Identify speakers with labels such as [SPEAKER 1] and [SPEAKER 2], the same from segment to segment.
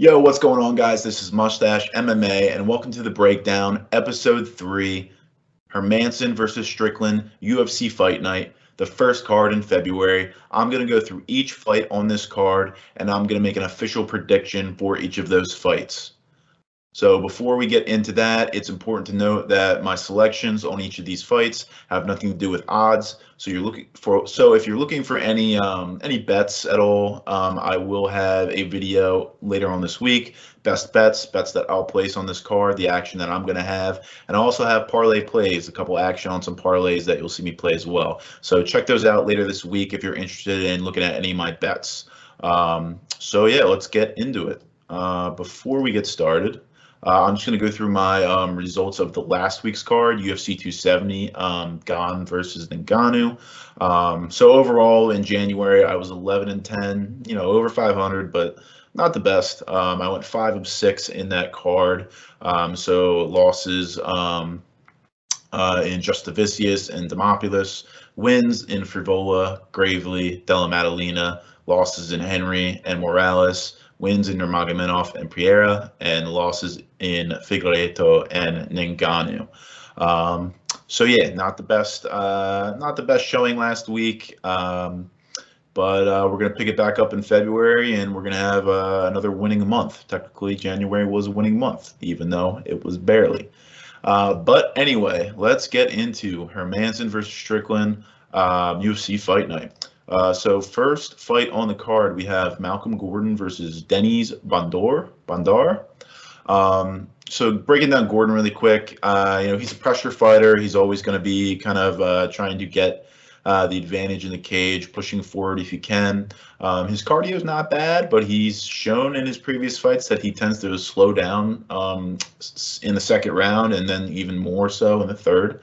[SPEAKER 1] Yo, what's going on, guys? This is Mustache MMA, and welcome to the breakdown, episode 3, Hermansson versus Strickland, UFC Fight Night, the first card in February. I'm going to go through each fight on this card, and I'm going to make an official prediction for each of those fights. So before we get into that, it's important to note that my selections on each of these fights have nothing to do with odds. So if you're looking for any bets at all, I will have a video later on this week, best bets that I'll place on this card, the action that I'm going to have, and I also have parlay plays, a couple action on some parlays that you'll see me play as well. So check those out later this week if you're interested in looking at any of my bets. So yeah, let's get into it. Before we get started, I'm just going to go through my results of the last week's card, UFC 270, Gane versus Ngannou. So overall, in January, I was 11-10, over 500, but not the best. I went 5 of 6 in that card. So losses in Justivicius and Demopoulos, wins in Frivola, Gravely, Della Maddalena, losses in Henry and Morales, wins in Nurmagomedov and Pereira, and losses in Figueiredo and Ngannou. So yeah, not the best showing last week. But we're gonna pick it back up in February, and we're gonna have another winning month. Technically, January was a winning month, even though it was barely. But anyway, let's get into Hermansson versus Strickland, UFC Fight Night. So first fight on the card, we have Malcolm Gordon versus Denis Bondar. So breaking down Gordon really quick, he's a pressure fighter. He's always going to be kind of trying to get the advantage in the cage, pushing forward if he can. His cardio is not bad, but he's shown in his previous fights that he tends to slow down in the second round, and then even more so in the third.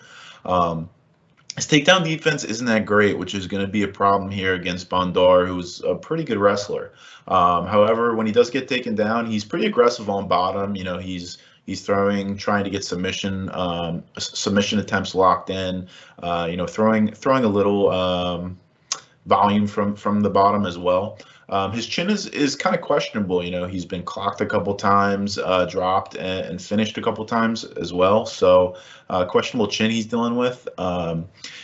[SPEAKER 1] His takedown defense isn't that great, which is going to be a problem here against Bondar, who's a pretty good wrestler. However, when he does get taken down, he's pretty aggressive on bottom. He's throwing, trying to get submission attempts locked in. Throwing a little volume from the bottom as well. His chin is kind of questionable. He's been clocked a couple times, dropped, and finished a couple times as well. So questionable chin he's dealing with.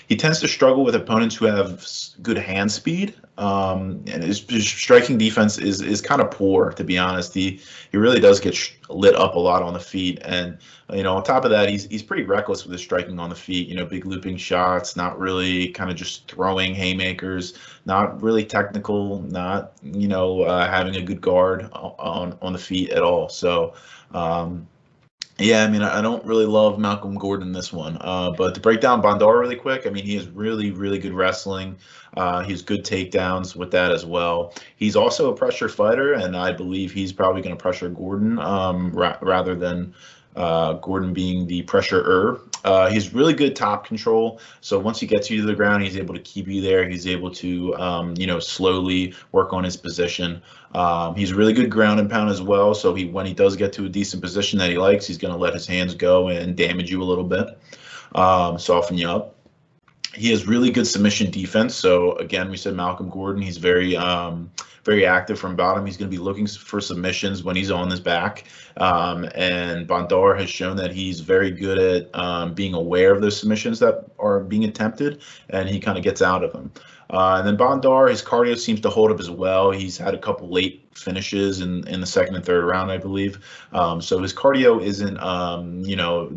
[SPEAKER 1] He tends to struggle with opponents who have good hand speed, and his striking defense is kind of poor, to be honest. He really does get lit up a lot on the feet, and on top of that, he's pretty reckless with his striking on the feet. Big looping shots, not really, kind of just throwing haymakers, not really technical, not having a good guard on the feet at all. So yeah, I don't really love Malcolm Gordon in this one. But to break down Bondar really quick, he has really, really good wrestling. He has good takedowns with that as well. He's also a pressure fighter, and I believe he's probably going to pressure Gordon rather than Gordon being the pressurer. He's really good top control. So once he gets you to the ground, he's able to keep you there. He's able to, slowly work on his position. He's really good ground and pound as well. So when he does get to a decent position that he likes, he's going to let his hands go and damage you a little bit, soften you up. He has really good submission defense. So again, we said Malcolm Gordon, he's very active from bottom. He's going to be looking for submissions when he's on his back. And Bondar has shown that he's very good at being aware of those submissions that are being attempted, and he kind of gets out of them. And then Bondar, his cardio seems to hold up as well. He's had a couple late finishes in the second and third round, I believe. So his cardio isn't,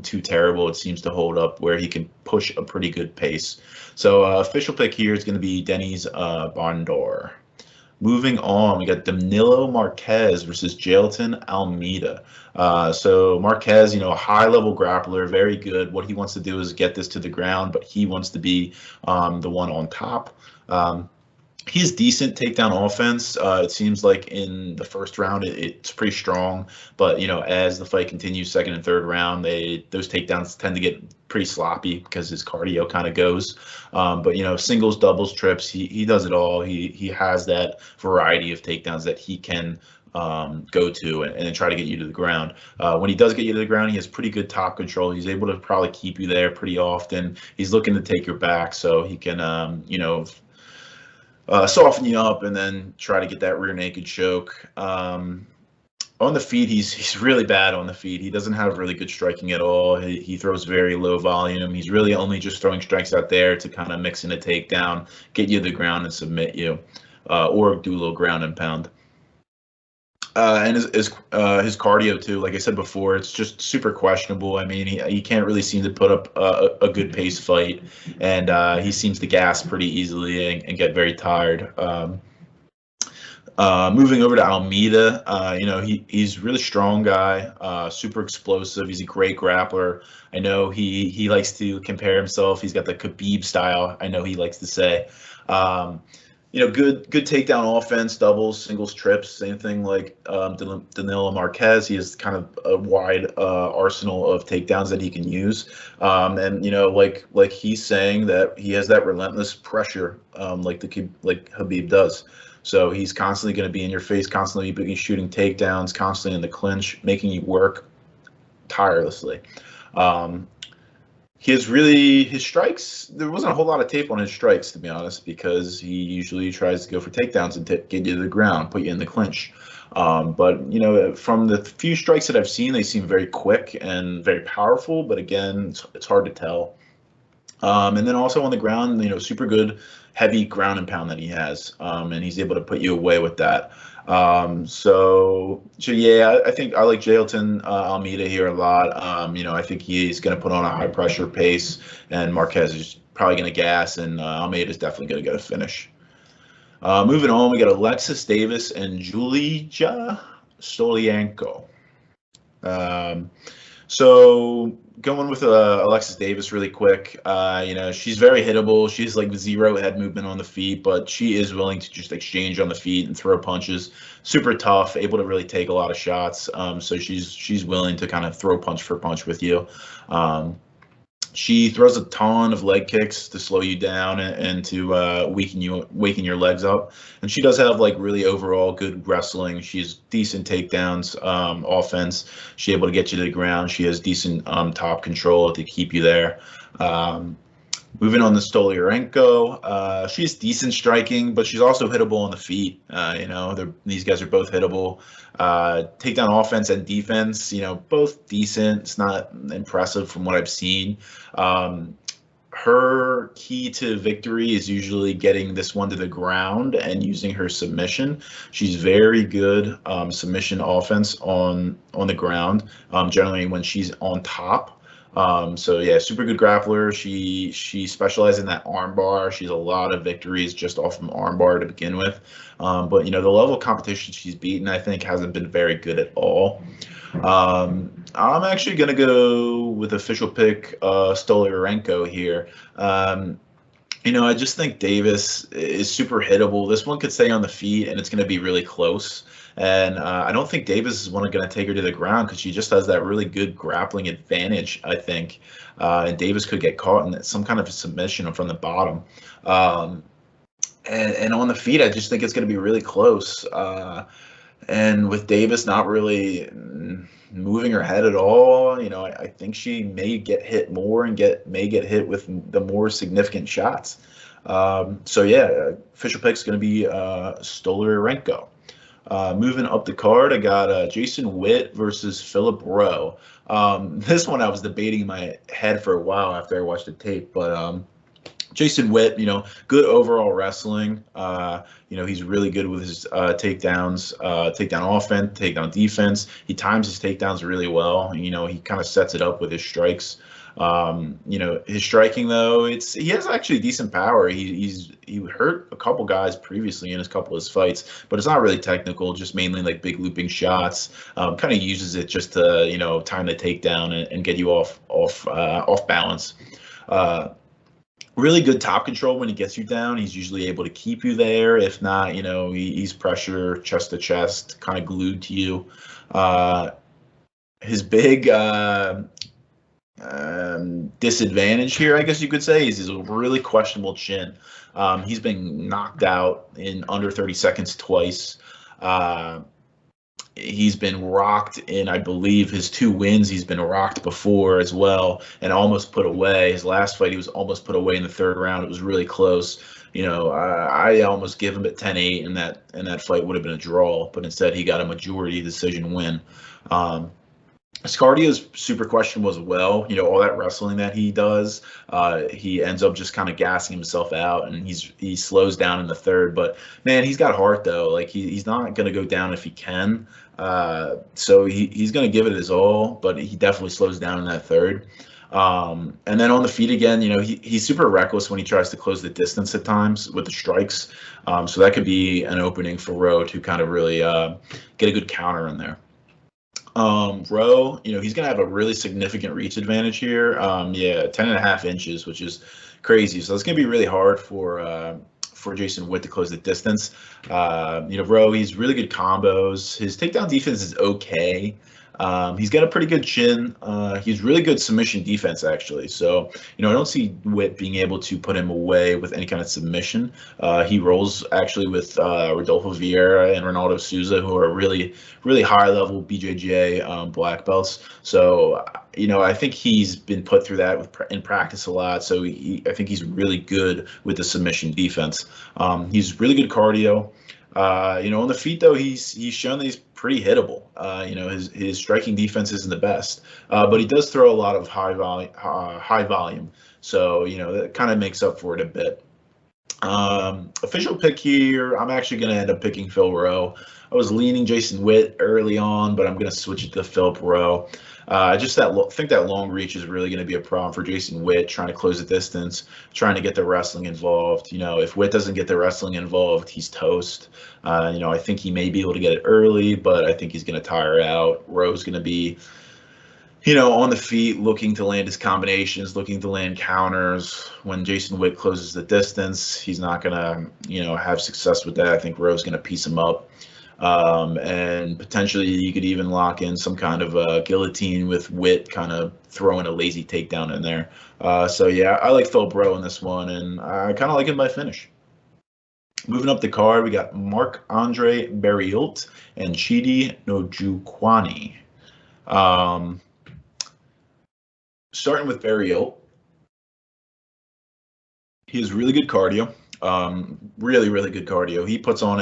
[SPEAKER 1] too terrible. It seems to hold up where he can push a pretty good pace. So official pick here is going to be Denis Bondar. Moving on, we got Danilo Marques versus Jailton Almeida. So Marques, a high-level grappler, very good. What he wants to do is get this to the ground, but he wants to be the one on top. He has decent takedown offense. It seems like in the first round it's pretty strong, but as the fight continues, second and third round, those takedowns tend to get pretty sloppy because his cardio kind of goes. But singles, doubles, trips, he does it all. He has that variety of takedowns that he can go to and try to get you to the ground. When he does get you to the ground, he has pretty good top control. He's able to probably keep you there pretty often. He's looking to take your back, so he can soften you up and then try to get that rear naked choke. On the feet, he's really bad on the feet. He doesn't have really good striking at all. He throws very low volume. He's really only just throwing strikes out there to kind of mix in a takedown, get you to the ground and submit you, or do a little ground and pound. And his cardio too, like I said before, it's just super questionable. I mean, he can't really seem to put up a good pace fight, and he seems to gas pretty easily and get very tired. Moving over to Almeida, he's a really strong guy, super explosive. He's a great grappler. I know he likes to compare himself. He's got the Khabib style, I know he likes to say. Good takedown offense, doubles, singles, trips, same thing like Danilo Marques. He has kind of a wide arsenal of takedowns that he can use. Like he's saying that he has that relentless pressure like Khabib does. So he's constantly going to be in your face, constantly shooting takedowns, constantly in the clinch, making you work tirelessly. His strikes, there wasn't a whole lot of tape on his strikes, to be honest, because he usually tries to go for takedowns and get you to the ground, put you in the clinch. But from the few strikes that I've seen, they seem very quick and very powerful. But again, it's hard to tell. And then also on the ground, super good heavy ground and pound that he has, and he's able to put you away with that. So yeah, I think I like Jailton Almeida here a lot. I think he's going to put on a high pressure pace, and Marques is probably going to gas, and Almeida is definitely going to get a finish. Moving on, we got Alexis Davis and Julija Stoliarenko. So going with Alexis Davis really quick, she's very hittable. She's like zero head movement on the feet, but she is willing to just exchange on the feet and throw punches. Super tough, able to really take a lot of shots. So she's willing to kind of throw punch for punch with you. She throws a ton of leg kicks to slow you down and to weaken your legs up. And she does have like really overall good wrestling. She's decent takedowns, offense. She's able to get you to the ground. She has decent top control to keep you there. Moving on to Stoliarenko, she's decent striking, but she's also hittable on the feet. These guys are both hittable. Takedown offense and defense, both decent. It's not impressive from what I've seen. Her key to victory is usually getting this one to the ground and using her submission. She's very good submission offense on the ground, generally when she's on top. So yeah, super good grappler. She specializes in that arm bar. She's a lot of victories just off of arm bar to begin with. But the level of competition she's beaten, I think, hasn't been very good at all. I'm actually gonna go with official pick Stoliarenko here. I just think Davis is super hittable. This one could stay on the feet, and it's going to be really close. And I don't think Davis is going to take her to the ground because she just has that really good grappling advantage, I think. And Davis could get caught in some kind of a submission from the bottom. And on the feet, I just think it's going to be really close. And with Davis not really moving her head at all, I think she may get hit more and may get hit with the more significant shots. So yeah, official pick is going to be Stoliarenko. Moving up the card, I got Jason Witt versus Philip Rowe. This one I was debating in my head for a while after I watched the tape, but Jason Witt, good overall wrestling. He's really good with his takedowns, takedown offense, takedown defense. He times his takedowns really well. He kind of sets it up with his strikes. His striking though, he has actually decent power. He hurt a couple guys previously in his couple of his fights, but it's not really technical, just mainly like big looping shots. Kind of uses it just to time the takedown and get you off balance. Really good top control when he gets you down. He's usually able to keep you there. If not, he's pressure chest to chest, kind of glued to you. His big disadvantage here, I guess you could say, is a really questionable chin. He's been knocked out in under 30 seconds twice. He's been rocked in, I believe, his 2 wins. He's been rocked before as well and almost put away. His last fight, he was almost put away in the 3rd round. It was really close. I almost give him at 10-8, and that fight would have been a draw, but instead he got a majority decision win. His cardio is super questionable as well. All that wrestling that he does, he ends up just kind of gassing himself out, and he slows down in the third. But man, he's got heart though. Like he's not gonna go down if he can. So he's gonna give it his all, but he definitely slows down in that third. And then on the feet again, he's super reckless when he tries to close the distance at times with the strikes. So that could be an opening for Rowe to kind of really get a good counter in there. Rowe, he's going to have a really significant reach advantage here. 10.5 inches, which is crazy. So it's going to be really hard for Jason Witt to close the distance. Rowe, he's really good combos. His takedown defense is okay. He's got a pretty good chin. He's really good submission defense, actually. So, I don't see Witt being able to put him away with any kind of submission. He rolls actually with Rodolfo Vieira and Ronaldo Souza, who are really, really high-level BJJ black belts. So, I think he's been put through that in practice a lot. So I think he's really good with the submission defense. He's really good cardio. On the feet though, he's shown that he's pretty hittable. His striking defense isn't the best, but he does throw a lot of high volume. So that kind of makes up for it a bit. Official pick here, I'm actually going to end up picking Phil Rowe. I was leaning Jason Witt early on, but I'm going to switch it to Philip Rowe. I think that long reach is really going to be a problem for Jason Witt, trying to close the distance, trying to get the wrestling involved. If Witt doesn't get the wrestling involved, he's toast. I think he may be able to get it early, but I think he's going to tire out. Rowe's going to be, on the feet, looking to land his combinations, looking to land counters. When Jason Witt closes the distance, he's not going to, have success with that. I think Rowe's going to piece him up. And potentially you could even lock in some kind of a guillotine with Witt kind of throwing a lazy takedown in there. I like Phil Rowe in this one, and I kind of like him by finish. Moving up the card, we got Marc-Andre Barriault and Chidi Njokuani. Starting with Barriault, he has really good cardio. Really, really good cardio. He puts on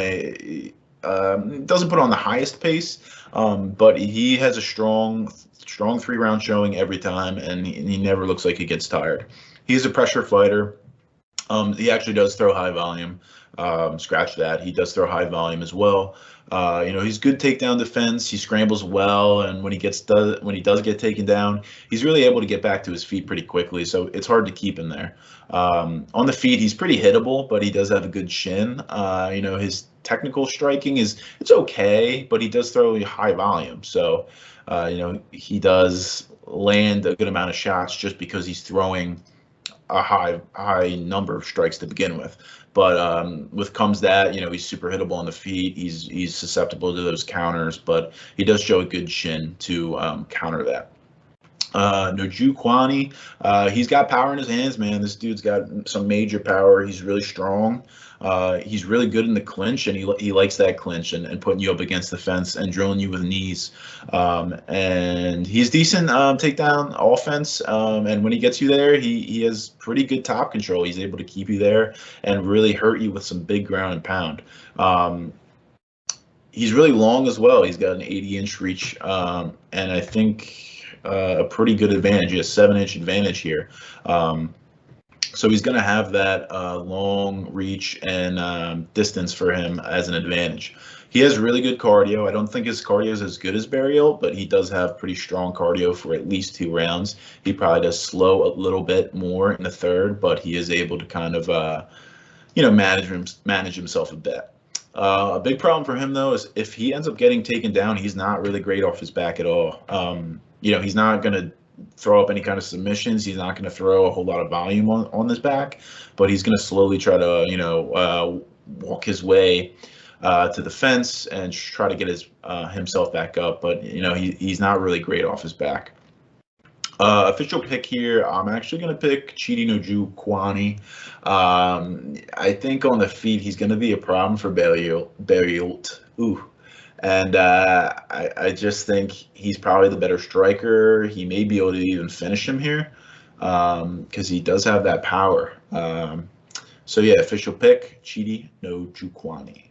[SPEAKER 1] doesn't put on the highest pace, but he has a strong 3-round showing every time, and he never looks like he gets tired. He's a pressure fighter. He actually does throw high volume. Scratch that. He does throw high volume as well. He's good takedown defense. He scrambles well, and when he does get taken down, he's really able to get back to his feet pretty quickly. So it's hard to keep him there. On the feet, he's pretty hittable, but he does have a good chin. His technical striking it's okay, but he does throw high volume. So, he does land a good amount of shots just because he's throwing a high number of strikes to begin with. But with comes that, he's super hittable on the feet. He's susceptible to those counters, but he does show a good chin to counter that. Njokuani, he's got power in his hands, man. This dude's got some major power. He's really strong. He's really good in the clinch, and he likes that clinch and putting you up against the fence and drilling you with knees. And he's decent takedown offense. And when he gets you there, he has pretty good top control. He's able to keep you there and really hurt you with some big ground and pound. He's really long as well. He's got an 80-inch reach, and I think a pretty good advantage. He has 7-inch advantage here. So he's going to have that long reach and distance for him as an advantage. He has really good cardio. I don't think his cardio is as good as Barriault, but he does have pretty strong cardio for at least 2 rounds. He probably does slow a little bit more in the third, but he is able to kind of, manage himself a bit. A big problem for him, though, is if he ends up getting taken down, he's not really great off his back at all. He's not going to throw up any kind of submissions. He's not going to throw a whole lot of volume on his back, but he's going to slowly try to, walk his way to the fence and try to get himself back up. But, he's not really great off his back. Official pick here, I'm actually going to pick Chidi Njokuani. I think on the feet, he's going to be a problem for Barriault. Ooh. And I just think he's probably the better striker. He may be able to even finish him here because he does have that power. So yeah, official pick, Chidi Njokuani.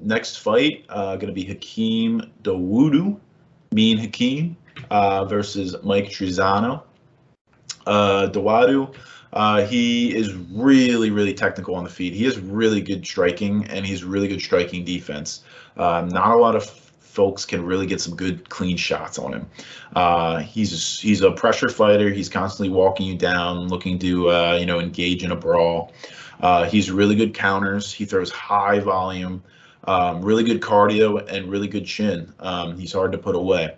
[SPEAKER 1] Next fight, going to be Hakeem Dawodu, Mean Hakeem, versus Mike Trizano. Dawodu, he is really, really technical on the feet. He has really good striking, and he's really good striking defense. Not a lot of folks can really get some good, clean shots on him. He's a pressure fighter. He's constantly walking you down, looking to engage in a brawl. He's really good counters. He throws high volume, really good cardio, and really good chin. He's hard to put away.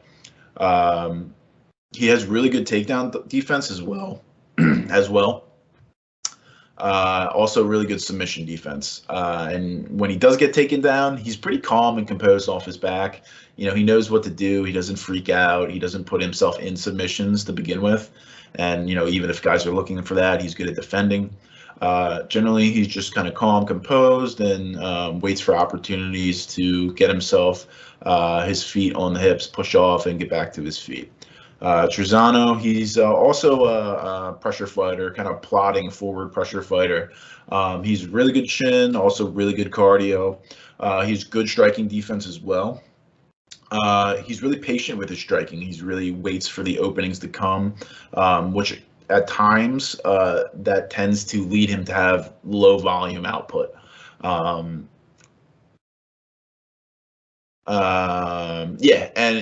[SPEAKER 1] He has really good takedown defense as well. Also really good submission defense. And when he does get taken down, he's pretty calm and composed off his back. He knows what to do. He doesn't freak out. He doesn't put himself in submissions to begin with. And, even if guys are looking for that, he's good at defending. Generally, he's just kind of calm, composed, and waits for opportunities to get himself his feet on the hips, push off, and get back to his feet. Trizano, he's also a pressure fighter, kind of plodding forward pressure fighter. He's really good chin, also really good cardio. He's good striking defense as well. He's really patient with his striking. He's really waits for the openings to come, which at times that tends to lead him to have low volume output. And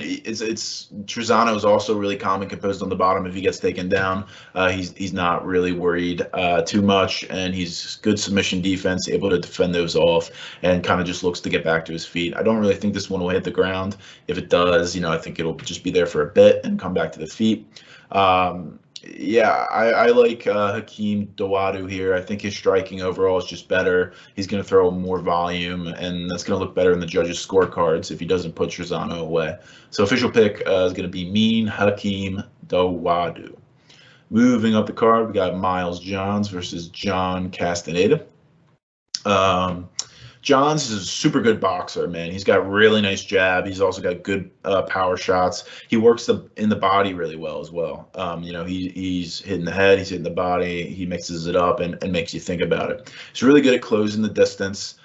[SPEAKER 1] it's Trizano is also really calm and composed on the bottom. If he gets taken down, he's not really worried too much, and he's good submission defense, able to defend those off, and kind of just looks to get back to his feet. I don't really think this one will hit the ground. If it does, I think it'll just be there for a bit and come back to the feet. I like Hakeem Dawodu here. I think his striking overall is just better. He's going to throw more volume, and that's going to look better in the judges' scorecards if he doesn't put Trizano away. So official pick is going to be Mean Hakeem Dawodu. Moving up the card, we got Miles Johns versus John Castaneda. Johns is a super good boxer, man. He's got really nice jab. He's also got good power shots. He works in the body really well as well. He's hitting the head, he's hitting the body. He mixes it up and makes you think about it. He's really good at closing the distance.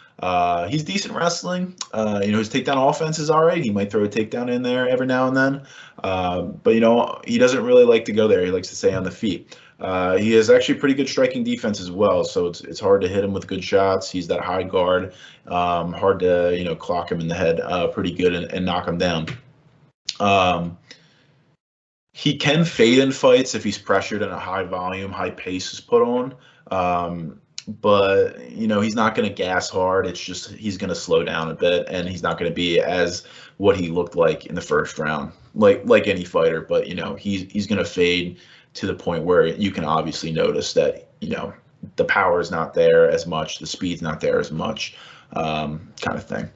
[SPEAKER 1] He's decent wrestling. His takedown offense is all right. He might throw a takedown in there every now and then. But he doesn't really like to go there. He likes to stay on the feet. He has actually pretty good striking defense as well, so it's hard to hit him with good shots. He's that high guard, hard to clock him in the head pretty good and knock him down. He can fade in fights if he's pressured and a high volume, high pace is put on. But he's not going to gas hard. It's just he's going to slow down a bit, and he's not going to be as what he looked like in the first round, like any fighter. But he's going to fade to the point where you can obviously notice that the power is not there as much, the speed's not there as much, kind of thing.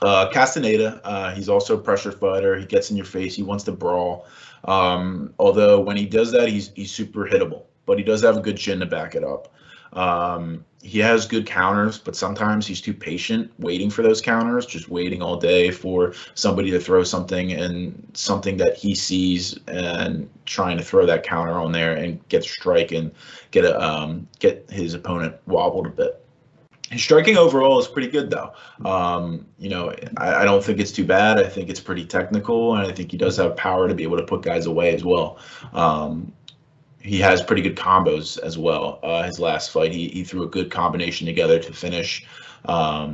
[SPEAKER 1] Castaneda, he's also a pressure fighter. He gets in your face. He wants to brawl. Although when he does that, he's super hittable, but he does have a good chin to back it up. He has good counters, but sometimes he's too patient waiting for those counters, just waiting all day for somebody to throw something that he sees and trying to throw that counter on there and get a strike and get his opponent wobbled a bit. His striking overall is pretty good, though. I don't think it's too bad. I think it's pretty technical, and I think he does have power to be able to put guys away as well. He has pretty good combos as well. His last fight, he threw a good combination together to finish a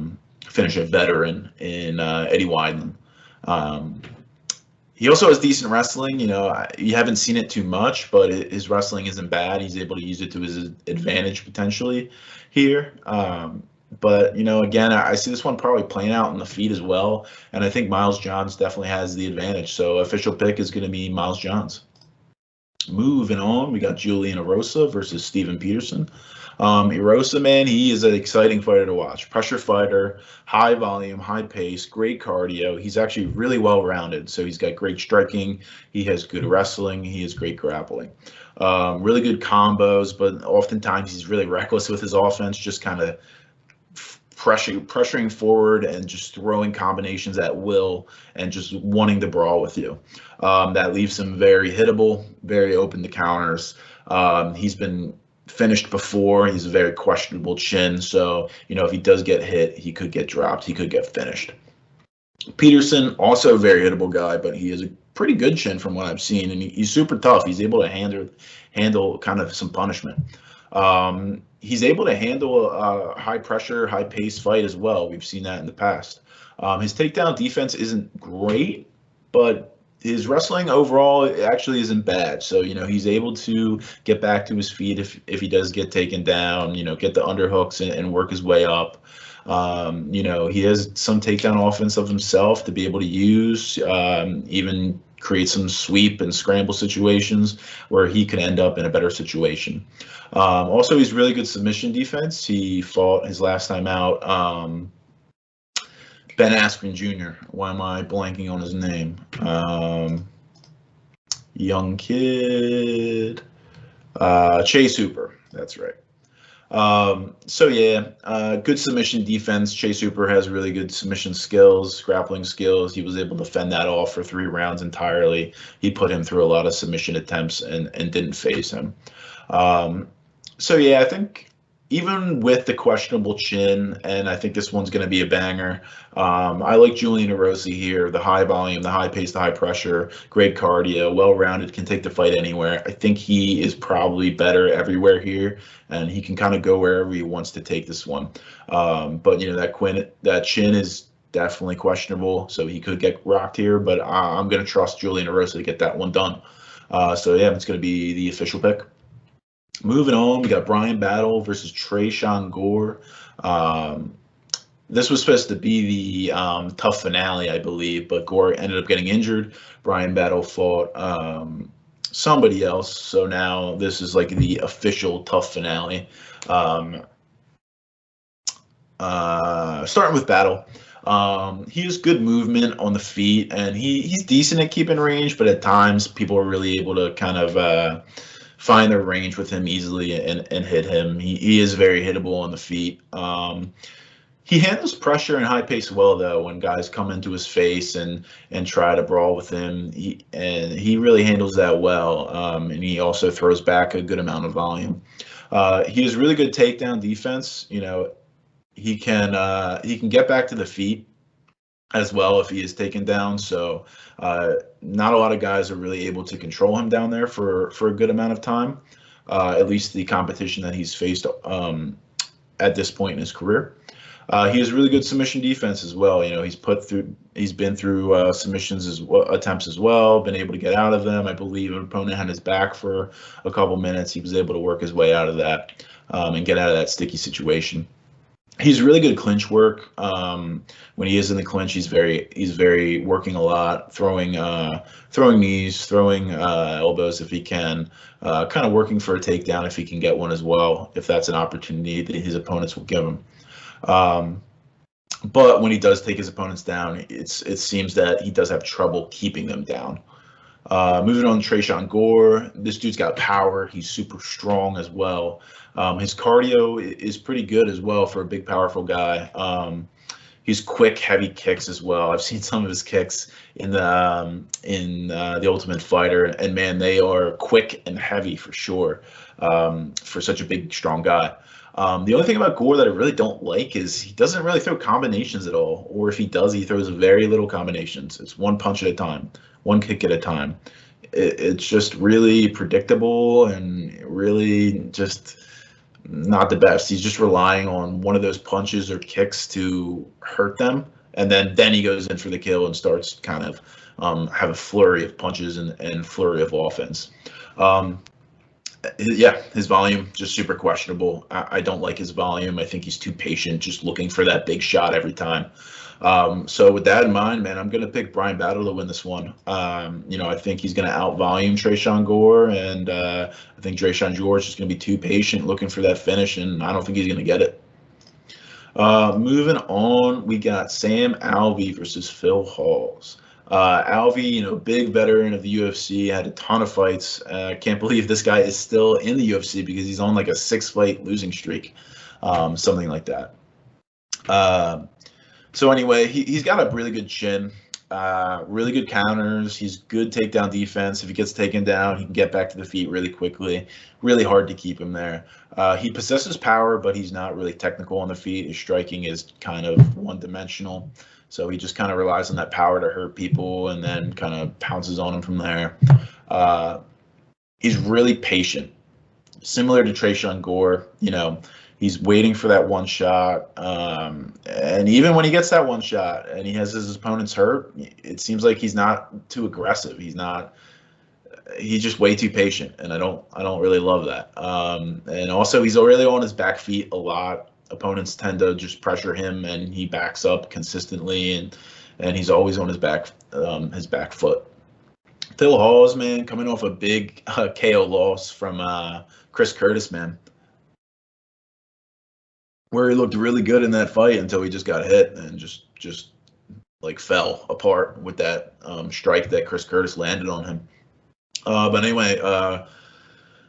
[SPEAKER 1] veteran in Eddie Wineland. He also has decent wrestling. You haven't seen it too much, but his wrestling isn't bad. He's able to use it to his advantage potentially here. But again, I see this one probably playing out in the feet as well, and I think Miles Johns definitely has the advantage. So official pick is going to be Miles Johns. Moving on, we got Julian Erosa versus Steven Peterson. Erosa, man, he is an exciting fighter to watch. Pressure fighter, high volume, high pace, great cardio. He's actually really well-rounded. So he's got great striking. He has good wrestling. He has great grappling. Really good combos, but oftentimes he's really reckless with his offense, just kind of pressuring forward and just throwing combinations at will and just wanting to brawl with you. That leaves him very hittable, very open to counters. He's been finished before. He's a very questionable chin. So, if he does get hit, he could get dropped. He could get finished. Peterson, also a very hittable guy, but he has a pretty good chin from what I've seen, and he's super tough. He's able to handle kind of some punishment. He's able to handle a high pressure, high pace fight as well. We've seen that in the past. His takedown defense isn't great, but his wrestling overall actually isn't bad. So, he's able to get back to his feet if he does get taken down, get the underhooks and work his way up. He has some takedown offense of himself to be able to use, even create some sweep and scramble situations where he could end up in a better situation. Also, he's really good submission defense. He fought his last time out, Ben Askren Jr. Why am I blanking on his name? Young kid. Chase Hooper. That's right. Good submission defense. Chase Hooper has really good submission skills, grappling skills. He was able to fend that off for 3 rounds entirely. He put him through a lot of submission attempts and didn't phase him. I think even with the questionable chin, and I think this one's going to be a banger, I like Julian Erosa here. The high volume, the high pace, the high pressure, great cardio, well-rounded, can take the fight anywhere. I think he is probably better everywhere here, and he can kind of go wherever he wants to take this one. That chin is definitely questionable, so he could get rocked here, but I'm going to trust Julian Erosa to get that one done. It's going to be the official pick. Moving on, we got Bryan Battle versus Tresean Gore. This was supposed to be the tough finale, I believe, but Gore ended up getting injured. Bryan Battle fought somebody else, so now this is like the official tough finale. Starting with Battle. He has good movement on the feet, and he's decent at keeping range, but at times people are really able to kind of find their range with him easily and hit him. He is very hittable on the feet. He handles pressure and high pace well, though, when guys come into his face and try to brawl with him. He really handles that well, and he also throws back a good amount of volume. He has really good takedown defense. He can get back to the feet as well if he is taken down. So not a lot of guys are really able to control him down there for a good amount of time, at least the competition that he's faced at this point in his career. He has really good submission defense as well. He's been through submissions attempts as well, been able to get out of them. I believe an opponent had his back for a couple minutes. He was able to work his way out of that and get out of that sticky situation. He's really good clinch work. When he is in the clinch, he's very working a lot, throwing knees, throwing elbows if he can, kind of working for a takedown if he can get one as well, if that's an opportunity that his opponents will give him. But when he does take his opponents down, it seems that he does have trouble keeping them down. Moving on to Tresean Gore, this dude's got power. He's super strong as well. His cardio is pretty good as well for a big, powerful guy. He's quick, heavy kicks as well. I've seen some of his kicks in the Ultimate Fighter, and man, they are quick and heavy for sure for such a big, strong guy. The only thing about Gore that I really don't like is he doesn't really throw combinations at all, or if he does, he throws very little combinations. It's one punch at a time, one kick at a time. It's just really predictable and really just not the best. He's just relying on one of those punches or kicks to hurt them, and then he goes in for the kill and starts kind of have a flurry of punches and flurry of offense. His volume just super questionable. I don't like his volume. I think he's too patient, just looking for that big shot every time. So with that in mind, man, I'm gonna pick Bryan Battle to win this one. I think he's gonna out-volume Tresean Gore, and I think Tresean Gore is just gonna be too patient, looking for that finish, and I don't think he's gonna get it. Moving on, we got Sam Alvey versus Phil Hawes. Alvey, big veteran of the UFC, had a ton of fights. Can't believe this guy is still in the UFC because he's on like a 6-fight losing streak, something like that. So anyway, he's got a really good chin. Really good counters. He's good takedown defense. If he gets taken down, he can get back to the feet really quickly. Really hard to keep him there. He possesses power, but he's not really technical on the feet. His striking is kind of one-dimensional. So he just kind of relies on that power to hurt people and then kind of pounces on them from there. He's really patient. Similar to Tresean Gore, he's waiting for that one shot. And even when he gets that one shot and he has his opponents hurt, it seems like he's not too aggressive. He's just way too patient. And I don't really love that. And also he's really on his back feet a lot. Opponents tend to just pressure him and he backs up consistently and he's always on his back foot. Phil Hawes, man, coming off a big KO loss from Chris Curtis, man, where he looked really good in that fight until he just got hit and just like fell apart with that strike that Chris Curtis landed on him. But anyway,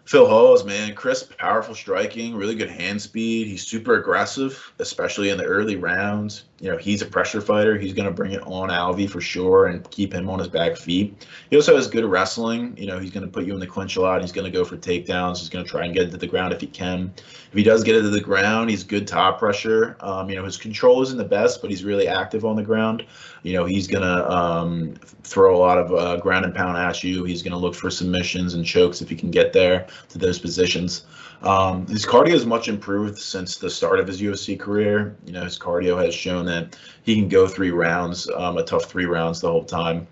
[SPEAKER 1] Phil Hawes, man, crisp, powerful striking, really good hand speed. He's super aggressive, especially in the early rounds. He's a pressure fighter. He's going to bring it on Alvey for sure and keep him on his back feet. He also has good wrestling. He's going to put you in the clinch a lot. He's going to go for takedowns. He's going to try and get into the ground if he can. If he does get into the ground, he's good top pressure. His control isn't the best, but he's really active on the ground. He's going to throw a lot of ground and pound at you. He's going to look for submissions and chokes if he can get there to those positions. His cardio is much improved since the start of his UFC career. His cardio has shown that he can go 3 rounds, a tough 3 rounds the whole time.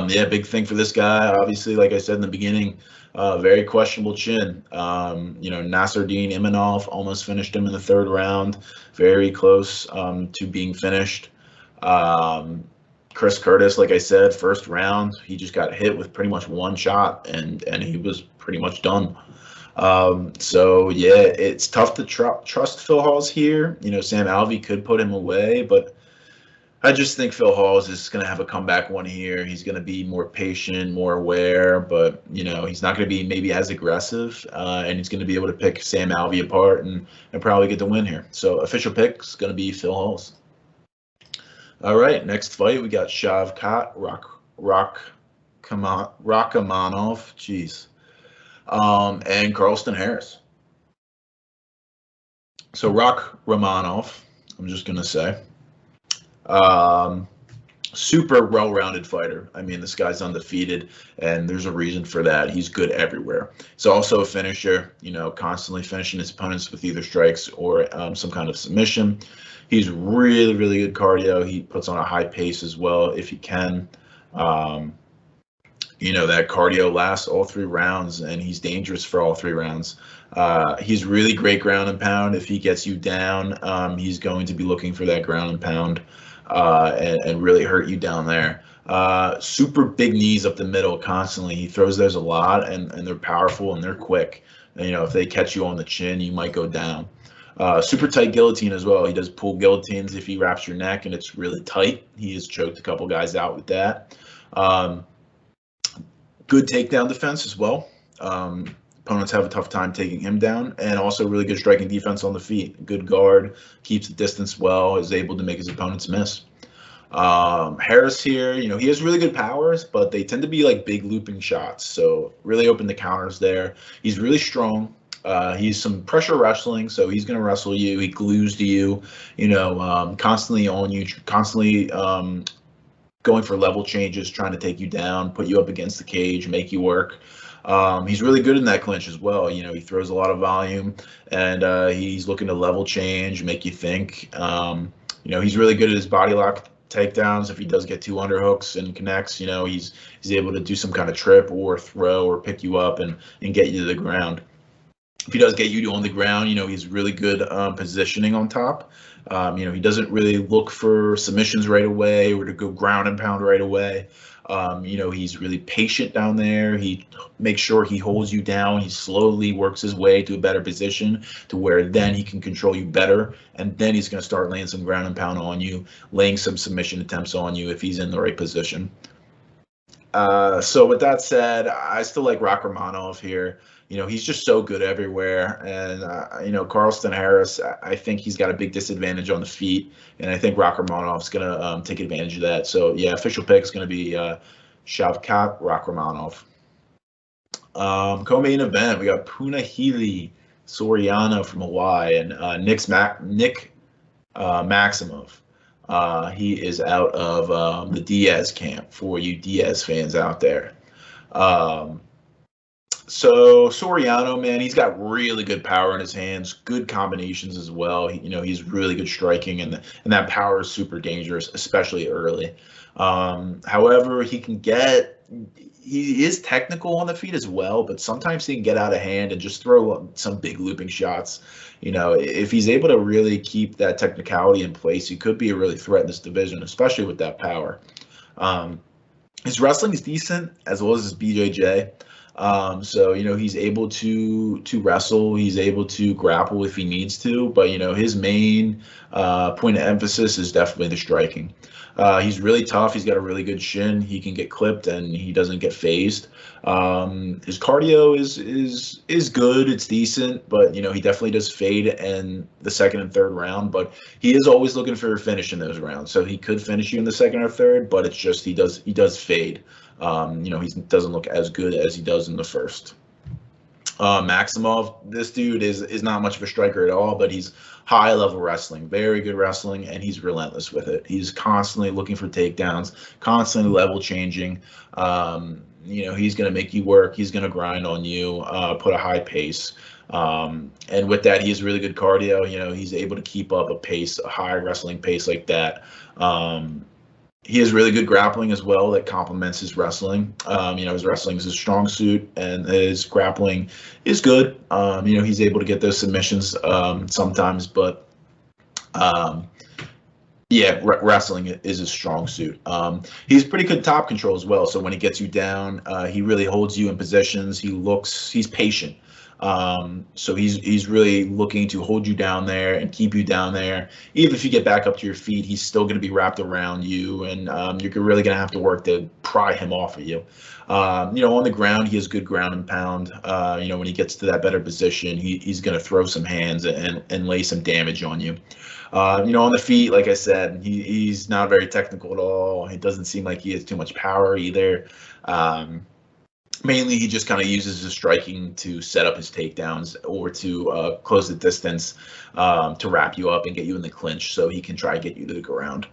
[SPEAKER 1] Big thing for this guy, obviously, like I said in the beginning, very questionable chin. Nasruddin Imanov almost finished him in the 3rd round, very close to being finished. Chris Curtis, like I said, 1st round, he just got hit with pretty much 1 shot and he was pretty much done. It's tough to trust Phil Hawes here. Sam Alvey could put him away, but I just think Phil Hawes is going to have a comeback one here. He's going to be more patient, more aware, but he's not going to be maybe as aggressive, and he's going to be able to pick Sam Alvey apart and probably get the win here. So official pick is going to be Phil Hawes. All right, next fight we got Shavkat Rakhmonov, and Carlston Harris. So Rakhmonov, I'm just going to say, super well-rounded fighter. I mean, this guy's undefeated, and there's a reason for that. He's good everywhere. He's also a finisher, constantly finishing his opponents with either strikes or some kind of submission. He's really, really good cardio. He puts on a high pace as well if he can. That cardio lasts all 3 rounds, and he's dangerous for all 3 rounds. He's really great ground and pound. If he gets you down, he's going to be looking for that ground and pound and really hurt you down there. Super big knees up the middle constantly. He throws those a lot, and they're powerful and they're quick. And, if they catch you on the chin, you might go down. Super tight guillotine as well. He does pull guillotines if he wraps your neck and it's really tight. He has choked a couple guys out with that. Good takedown defense as well. Opponents have a tough time taking him down, and also really good striking defense on the feet. Good guard, keeps the distance well, is able to make his opponents miss. Harris here, he has really good powers, but they tend to be like big looping shots. So really open the counters there. He's really strong. He's some pressure wrestling, so he's going to wrestle you. He glues to you, constantly on you, constantly going for level changes, trying to take you down, put you up against the cage, make you work. He's really good in that clinch as well. He throws a lot of volume, and he's looking to level change, make you think. He's really good at his body lock takedowns. If he does get 2 underhooks and connects, he's able to do some kind of trip or throw or pick you up and get you to the ground. If he does get you on the ground, he's really good positioning on top. He doesn't really look for submissions right away or to go ground and pound right away. He's really patient down there. He makes sure he holds you down. He slowly works his way to a better position to where then he can control you better. And then he's going to start laying some ground and pound on you, laying some submission attempts on you if he's in the right position. So with that said, I still like Rakhmonov here. He's just so good everywhere. And, Carlston Harris, I think he's got a big disadvantage on the feet. And I think Rakhmanov's going to take advantage of that. So, yeah, official pick is going to be Shavkat Rakhmonov. Co-main event, we got Punahele Soriano from Hawaii and Nick Maximov. He is out of the Diaz camp for you Diaz fans out there. So Soriano, man, he's got really good power in his hands, good combinations as well. He's really good striking, and that power is super dangerous, especially early. However, he is technical on the feet as well, but sometimes he can get out of hand and just throw some big looping shots. If he's able to really keep that technicality in place, he could be a really threat in this division, especially with that power. His wrestling is decent, as well as his BJJ. So he's able to wrestle, he's able to grapple if he needs to, but his main point of emphasis is definitely the striking. He's really tough. He's got a really good shin. He can get clipped and he doesn't get phased. His cardio is good. It's decent, but he definitely does fade in the second and third round. But he is always looking for a finish in those rounds. So he could finish you in the second or third, but it's just he does fade. He doesn't look as good as he does in the first. Maximov, this dude is not much of a striker at all, but he's high level wrestling, very good wrestling, and he's relentless with it. He's constantly looking for takedowns, constantly level changing. He's going to make you work. He's going to grind on you, put a high pace. And with that, he has really good cardio. He's able to keep up a high wrestling pace like that. He has really good grappling as well that complements his wrestling. His wrestling is his strong suit, and his grappling is good. He's able to get those submissions sometimes, but wrestling is his strong suit. He's pretty good top control as well. So when he gets you down, he really holds you in positions. He's patient. So he's really looking to hold you down there and keep you down there. Even if you get back up to your feet, he's still going to be wrapped around you, and you're really going to have to work to pry him off of you. On the ground, he has good ground and pound. When he gets to that better position, he's going to throw some hands and lay some damage on you. On the feet, like I said, he's not very technical at all. It doesn't seem like he has too much power either. Mainly, he just kind of uses his striking to set up his takedowns or to close the distance to wrap you up and get you in the clinch so he can try to get you to the ground.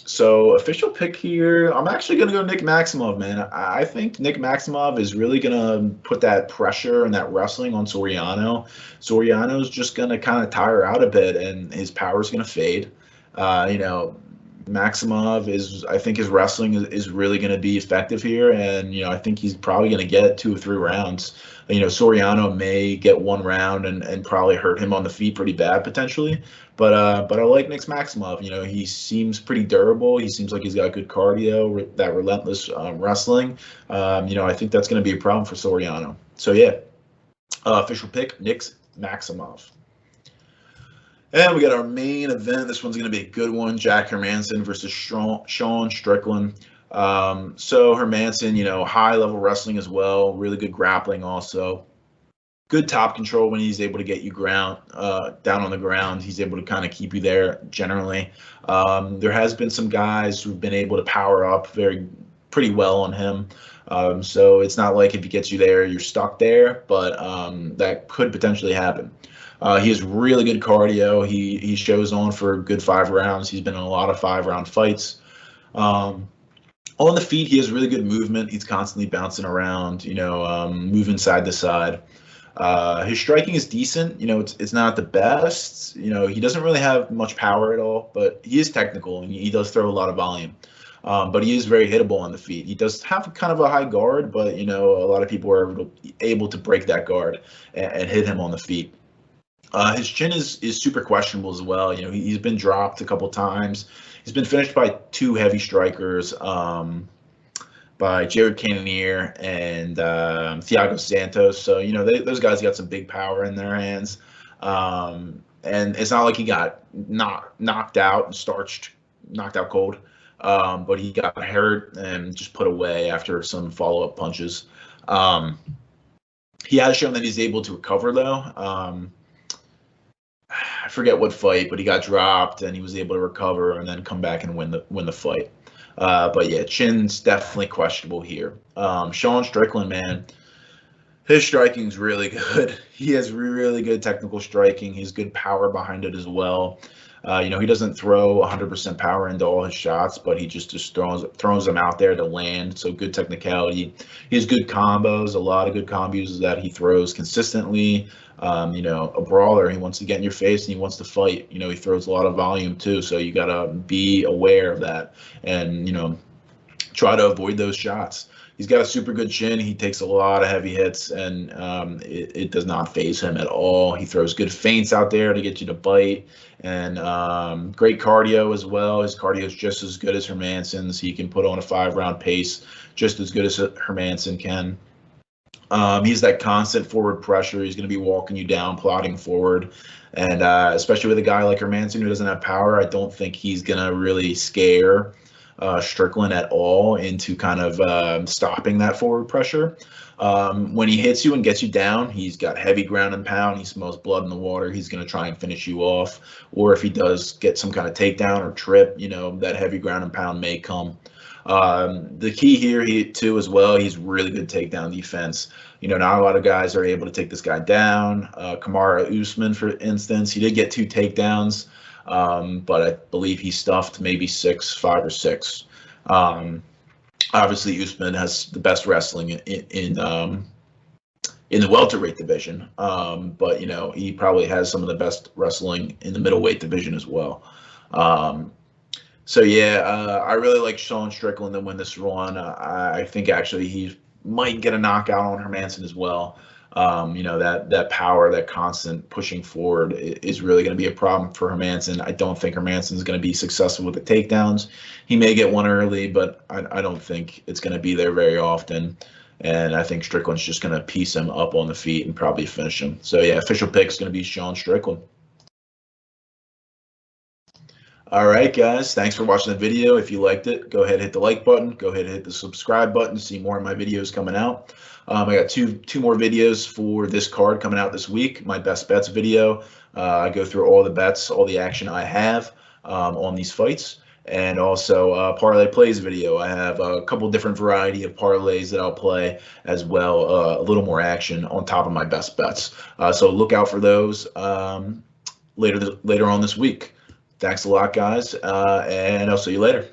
[SPEAKER 1] So official pick here, I'm actually going to go Nick Maximov, man. I think Nick Maximov is really going to put that pressure and that wrestling on Soriano. Soriano's just going to kind of tire out a bit, and his power is going to fade. Maximov I think his wrestling is really going to be effective here, and I think he's probably going to get 2 or 3 rounds. Soriano may get 1 round and probably hurt him on the feet pretty bad potentially, but I like Nick Maximov. He seems pretty durable. He seems like he's got good cardio, that relentless wrestling. I think that's going to be a problem for Soriano. So yeah, official pick Nick Maximov. And we got our main event. This one's going to be a good one. Jack Hermansson versus Sean Strickland. So Hermansson, high-level wrestling as well. Really good grappling also. Good top control when he's able to get you down on the ground. He's able to kind of keep you there generally. There has been some guys who've been able to power up pretty well on him. So it's not like if he gets you there, you're stuck there, but that could potentially happen. He has really good cardio. He shows on for a good 5 rounds. He's been in a lot of 5-round fights. On the feet, he has really good movement. He's constantly bouncing around, moving side to side. His striking is decent. It's not the best. He doesn't really have much power at all, but he is technical, and he does throw a lot of volume. But he is very hittable on the feet. He does have kind of a high guard, but, a lot of people are able to break that guard and hit him on the feet. His chin is super questionable as well. He's been dropped a couple times. He's been finished by 2 heavy strikers, by Jared Cannonier and Thiago Santos. So, those guys got some big power in their hands. And it's not like he got knocked out and knocked out cold. But he got hurt and just put away after some follow-up punches. He has shown that he's able to recover, though. I forget what fight, but he got dropped and he was able to recover and then come back and win the fight. But yeah, chin's definitely questionable here. Sean Strickland, man, his striking's really good. He has really good technical striking. He's good power behind it as well. He doesn't throw 100% power into all his shots, but he just throws them out there to land. So good technicality. He has good combos, a lot of good combos that he throws consistently. A brawler, he wants to get in your face and he wants to fight. He throws a lot of volume too, so you got to be aware of that and, try to avoid those shots. He's got a super good chin. He takes a lot of heavy hits, and it does not faze him at all. He throws good feints out there to get you to bite, and great cardio as well. His cardio is just as good as Hermansson's. He can put on a 5-round pace just as good as Hermansson can. He's that constant forward pressure. He's going to be walking you down, plodding forward. And especially with a guy like Hermansson who doesn't have power, I don't think he's going to really scare Strickland at all into kind of stopping that forward pressure. When he hits you and gets you down, he's got heavy ground and pound. He smells blood in the water. He's going to try and finish you off. Or if he does get some kind of takedown or trip, that heavy ground and pound may come. The key here, too, as well, he's really good takedown defense. Not a lot of guys are able to take this guy down. Kamaru Usman, for instance, he did get 2 takedowns. But I believe he stuffed maybe 5 or 6. Obviously, Usman has the best wrestling in the welterweight division, but he probably has some of the best wrestling in the middleweight division as well. So yeah, I really like Sean Strickland to win this one. I think actually he might get a knockout on Hermansson as well. That power, that constant pushing forward is really going to be a problem for Hermansson. I don't think Hermansson is going to be successful with the takedowns. He may get one early, but I don't think it's going to be there very often. And I think Strickland's just going to piece him up on the feet and probably finish him. So yeah, official pick is going to be Sean Strickland. All right, guys, thanks for watching the video. If you liked it, go ahead and hit the like button. Go ahead and hit the subscribe button to see more of my videos coming out. I got two more videos for this card coming out this week. My best bets video. I go through all the bets, all the action I have on these fights. And also parlay plays video. I have a couple different variety of parlays that I'll play as well. A little more action on top of my best bets. So look out for those later on this week. Thanks a lot, guys, and I'll see you later.